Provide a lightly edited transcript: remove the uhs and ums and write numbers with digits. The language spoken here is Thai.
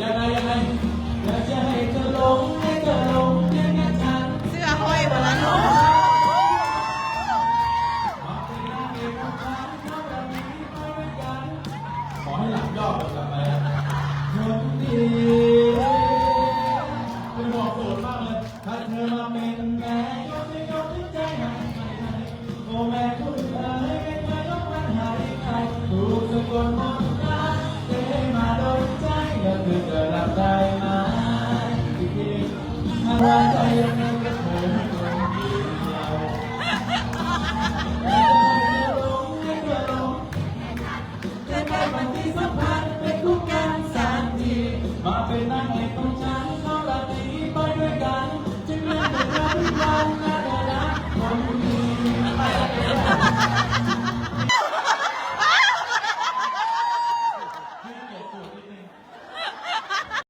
ยังไงอยากจะให้เธอหลงให้เธอหลงยังไงฉันเสื้อห้อยหมดแล้วเนาะขอให้หลังย่อกลับไปคนดีเป็นบอกโสดมากเลยถ้าเธอมาเป็นแม่ยกไม่ยกไม่ใจหายโอ้แม่คุณเอ๋ยเป็นไงยกมันหายไปถูกสะกดมนต์รักเทมาโดนใจก็คือเธอรับได้ไหมอะไรใจยังไง